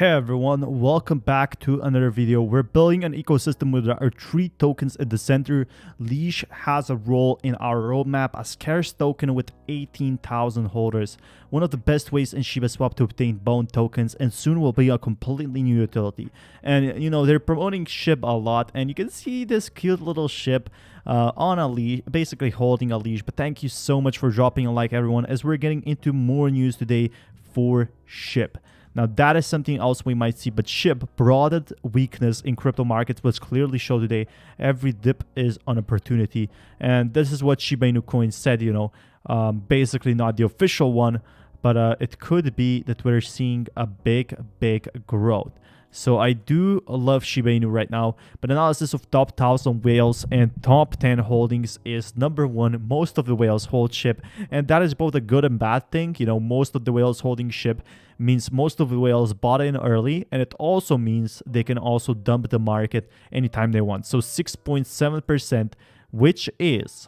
Hey everyone, welcome back to another video. We're building an ecosystem with our 3 tokens at the center. Leash has a role in our roadmap, a scarce token with 18,000 holders. One of the best ways in SHIBA Swap to obtain bone tokens, and soon will be a completely new utility. And you know, they're promoting SHIB a lot, and you can see this cute little SHIB on a leash, basically holding a leash. But thank you so much for dropping a like, everyone, as we're getting into more news today for SHIB. Now that is something else we might see, but SHIB broadened weakness in crypto markets was clearly shown today. Every dip is an opportunity, and this is what SHIBA INU coin said, you know, basically not the official one, but it could be that we're seeing a big growth. So I do love SHIBA INU right now, but analysis of top 1,000 whales and top 10 holdings is number 1. Most of the whales hold SHIB, and that is both a good and bad thing. You know, most of the whales holding SHIB means most of the whales bought in early, and it also means they can also dump the market anytime they want. So 6.7%, which is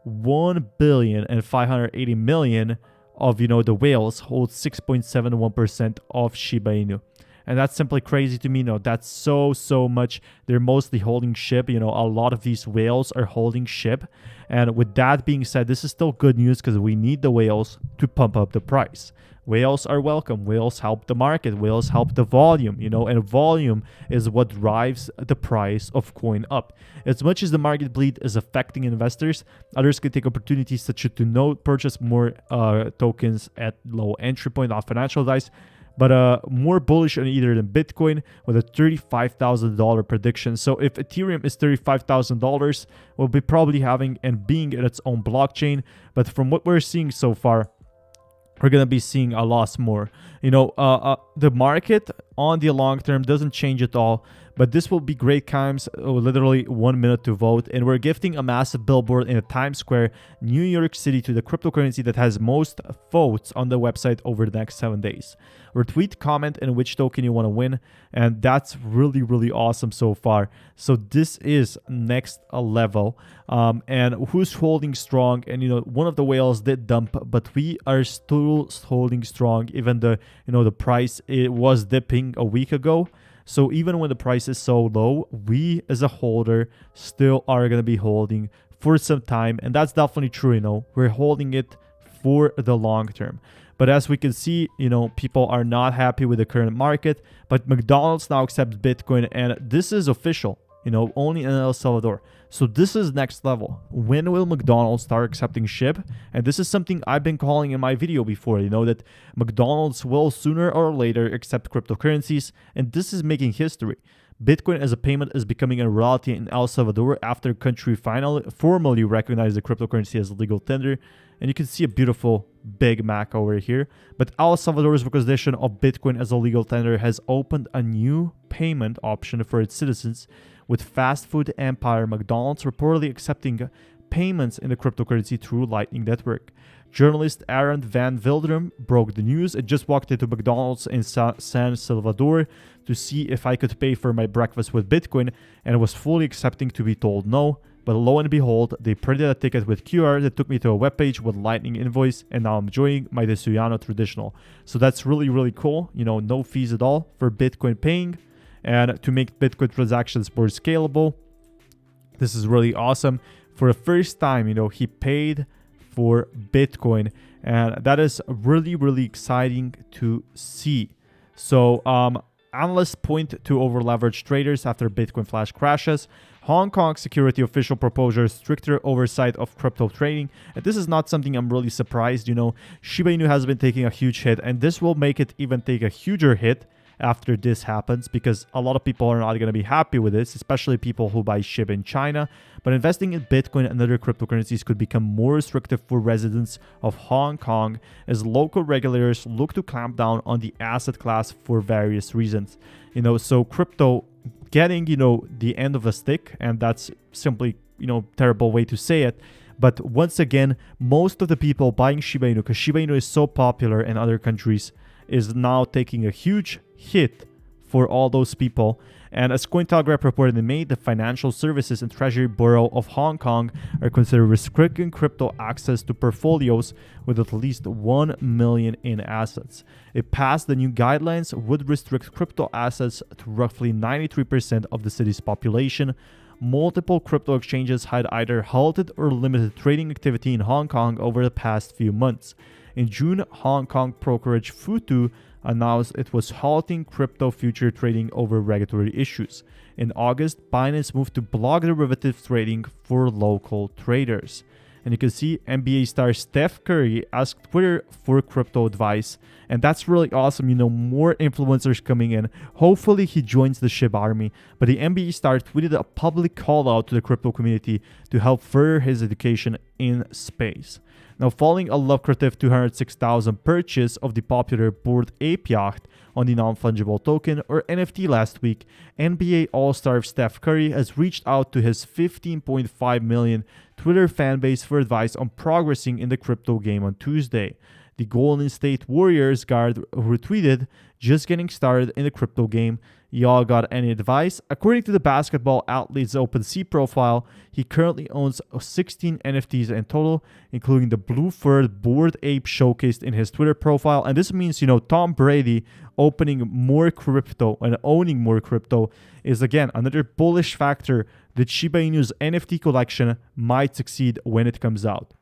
1,580 million of, you know, the whales hold 6.71% of SHIBA INU. And that's simply crazy to me. No, that's so much. They're mostly holding SHIB. You know, a lot of these whales are holding SHIB. And with that being said, this is still good news because we need the whales to pump up the price. Whales are welcome. Whales help the market. Whales help the volume, you know, and volume is what drives the price of coin up. As much as the market bleed is affecting investors, others can take opportunities such as to purchase more tokens at low entry point on financial advice. But more bullish on Ether than Bitcoin with a $35,000 prediction. So if Ethereum is $35,000, we'll be probably having and being in its own blockchain. But from what we're seeing so far, we're going to be seeing a lot more. You know, the market on the long term doesn't change at all. But this will be great times, literally 1 minute to vote. And we're gifting a massive billboard in a Times Square, New York City, to the cryptocurrency that has most votes on the website over the next 7 days. Retweet, comment, and which token you want to win. And that's really awesome so far. So this is next level. And who's holding strong? And, you know, one of the whales did dump, but we are still holding strong, even though, you know, the price, it was dipping a week ago. So even when the price is so low, we as a holder still are going to be holding for some time. And that's definitely true, you know, we're holding it for the long term. But as we can see, you know, people are not happy with the current market, but McDonald's now accepts Bitcoin, and this is official, you know, only in El Salvador. So this is next level. When will McDonald's start accepting SHIB? And this is something I've been calling in my video before, you know, that McDonald's will sooner or later accept cryptocurrencies, and this is making history. Bitcoin as a payment is becoming a reality in El Salvador after the country formally recognized the cryptocurrency as a legal tender. And you can see a beautiful Big Mac over here. But El Salvador's recognition of Bitcoin as a legal tender has opened a new payment option for its citizens, with fast food empire McDonald's reportedly accepting payments in the cryptocurrency through Lightning Network. Journalist Aaron Van Vilderen broke the news. I just walked into McDonald's in San Salvador to see if I could pay for my breakfast with Bitcoin, and was fully accepting to be told no. But lo and behold, they printed a ticket with QR that took me to a webpage with Lightning invoice, and now I'm enjoying my Desuyano traditional. So that's really cool. You know, no fees at all for Bitcoin paying, and to make Bitcoin transactions more scalable. This is really awesome. For the first time, you know, he paid for Bitcoin, and that is really exciting to see. So analysts point to over-leveraged traders after Bitcoin flash crashes. Hong Kong security official proposes stricter oversight of crypto trading. And this is not something I'm really surprised. You know, SHIBA INU has been taking a huge hit, and this will make it even take a huger hit after this happens, because a lot of people are not going to be happy with this, especially people who buy SHIB in China. But investing in Bitcoin and other cryptocurrencies could become more restrictive for residents of Hong Kong, as local regulators look to clamp down on the asset class for various reasons. You know, so crypto getting, you know, the end of a stick, and that's simply, you know, terrible way to say it. But once again, most of the people buying SHIBA INU, because SHIBA INU is so popular in other countries, is now taking a huge hit for all those people. And as Cointelegraph reported in May, the Financial Services and Treasury Bureau of Hong Kong are considering restricting crypto access to portfolios with at least 1 million in assets. It passed the new guidelines would restrict crypto assets to roughly 93% of the city's population. Multiple crypto exchanges had either halted or limited trading activity in Hong Kong over the past few months. In June, Hong Kong brokerage Futu announced it was halting crypto future trading over regulatory issues. In August, Binance moved to block derivative trading for local traders. And you can see NBA star Steph Curry asked Twitter for crypto advice. And that's really awesome. More influencers coming in. Hopefully he joins the SHIB army. But the NBA star tweeted a public call out to the crypto community to help further his education in space. Now, following a lucrative $206,000 purchase of the popular Bored Ape yacht on the non-fungible token, or NFT, last week, NBA All-Star Steph Curry has reached out to his 15.5 million Twitter fanbase for advice on progressing in the crypto game on Tuesday. The Golden State Warriors guard retweeted, "Just getting started in the crypto game. Y'all got any advice?" According to the Basketball Athletes OpenSea profile, he currently owns 16 NFTs in total, including the blue furred Bored Ape showcased in his Twitter profile. And this means, Tom Brady opening more crypto and owning more crypto is, again, another bullish factor that Shiba Inu's NFT collection might succeed when it comes out.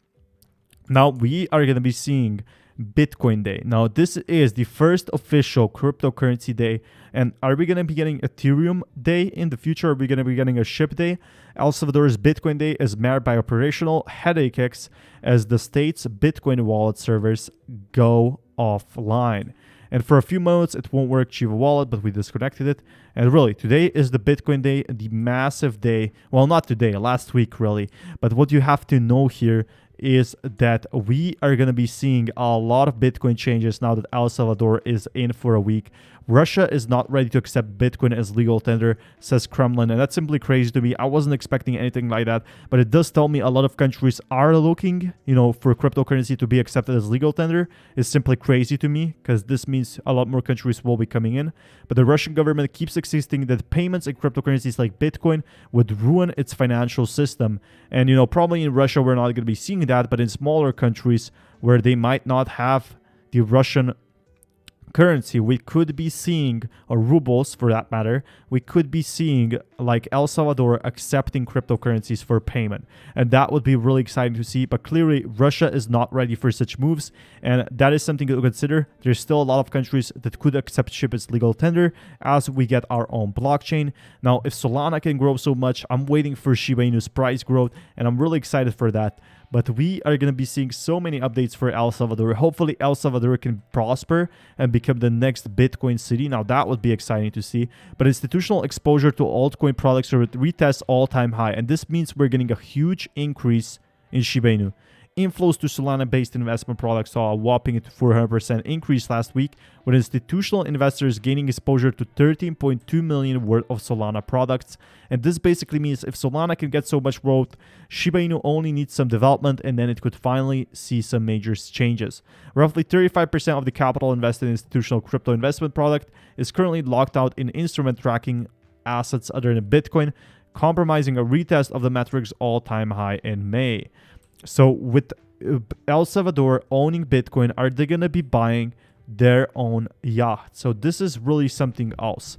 Now, we are going to be seeing Bitcoin Day. Now, this is the first official cryptocurrency day. And are we going to be getting Ethereum Day in the future? Are we going to be getting a SHIB Day? El Salvador's Bitcoin Day is marred by operational headaches as the state's Bitcoin wallet servers go offline. And for a few moments, it won't work, Chiva Wallet, but we disconnected it. And really, today is the Bitcoin Day, the massive day. Well, not today, last week, really. But what you have to know here is that we are going to be seeing a lot of Bitcoin changes now that El Salvador is in for a week. Russia is not ready to accept Bitcoin as legal tender, says Kremlin, and that's simply crazy to me. I wasn't expecting anything like that, but it does tell me a lot of countries are looking, for cryptocurrency to be accepted as legal tender. It's simply crazy to me because this means a lot more countries will be coming in. But the Russian government keeps insisting that payments in cryptocurrencies like Bitcoin would ruin its financial system. And, probably in Russia, we're not going to be seeing that, but in smaller countries where they might not have the Russian currency, we could be seeing, or rubles for that matter, we could be seeing like El Salvador accepting cryptocurrencies for payment. And that would be really exciting to see. But clearly, Russia is not ready for such moves. And that is something to consider. There's still a lot of countries that could accept SHIB as legal tender as we get our own blockchain. Now, if Solana can grow so much, I'm waiting for Shiba Inu's price growth, and I'm really excited for that. But we are going to be seeing so many updates for El Salvador. Hopefully, El Salvador can prosper and become the next Bitcoin city. Now, that would be exciting to see. But institutional exposure to altcoin products will retest all-time high. And this means we're getting a huge increase in Shiba Inu. Inflows to Solana-based investment products saw a whopping 400% increase last week, with institutional investors gaining exposure to 13.2 million worth of Solana products. And this basically means if Solana can get so much growth, Shiba Inu only needs some development, and then it could finally see some major changes. Roughly 35% of the capital invested in institutional crypto investment product is currently locked out in instrument tracking assets other than Bitcoin, compromising a retest of the metric's all-time high in May. So with El Salvador owning Bitcoin, are they going to be buying their own yacht? So this is really something else.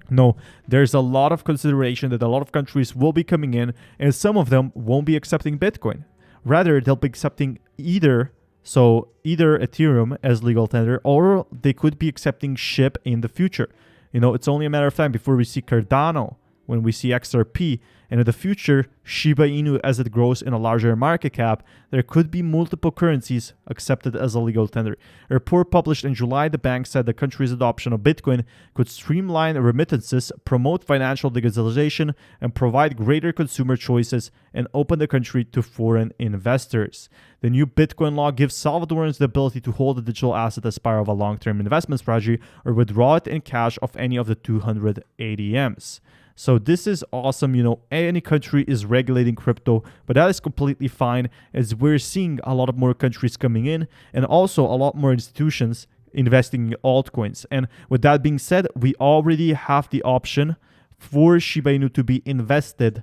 No, there's a lot of consideration that a lot of countries will be coming in, and some of them won't be accepting Bitcoin. Rather, they'll be accepting either Ethereum as legal tender, or they could be accepting SHIB in the future. It's only a matter of time before we see Cardano, when we see XRP, and in the future, Shiba Inu as it grows in a larger market cap, there could be multiple currencies accepted as a legal tender. A report published in July, the bank said the country's adoption of Bitcoin could streamline remittances, promote financial digitalization, and provide greater consumer choices and open the country to foreign investors. The new Bitcoin law gives Salvadorans the ability to hold a digital asset as part of a long-term investment strategy or withdraw it in cash off any of the 200 ATMs. So this is awesome. Any country is regulating crypto, but that is completely fine as we're seeing a lot of more countries coming in and also a lot more institutions investing in altcoins. And with that being said, we already have the option for Shiba Inu to be invested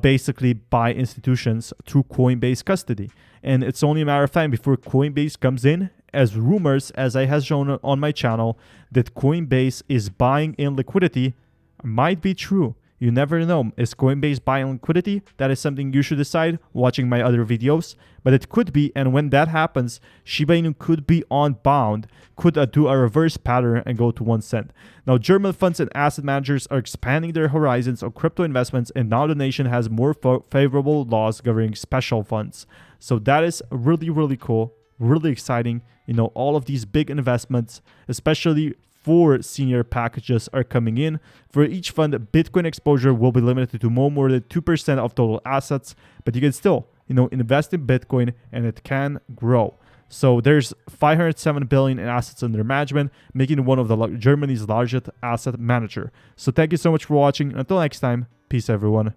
basically by institutions through Coinbase custody. And it's only a matter of time before Coinbase comes in, as rumors, as I have shown on my channel, that Coinbase is buying in liquidity might be true. You never know. Is Coinbase buying liquidity? That is something you should decide watching my other videos. But it could be, and when that happens, Shiba Inu could be unbound, could do a reverse pattern and go to 1 cent. Now, German funds and asset managers are expanding their horizons on crypto investments, and now the nation has more favorable laws governing special funds. So that is really, really cool, really exciting. You know, all of these big investments, especially for senior packages, are coming in. For each fund, Bitcoin exposure will be limited to no more than 2% of total assets, but you can still, you know, invest in Bitcoin and it can grow. So there's 507 billion in assets under management, making it one of Germany's largest asset manager. So thank you so much for watching. Until next time, peace everyone.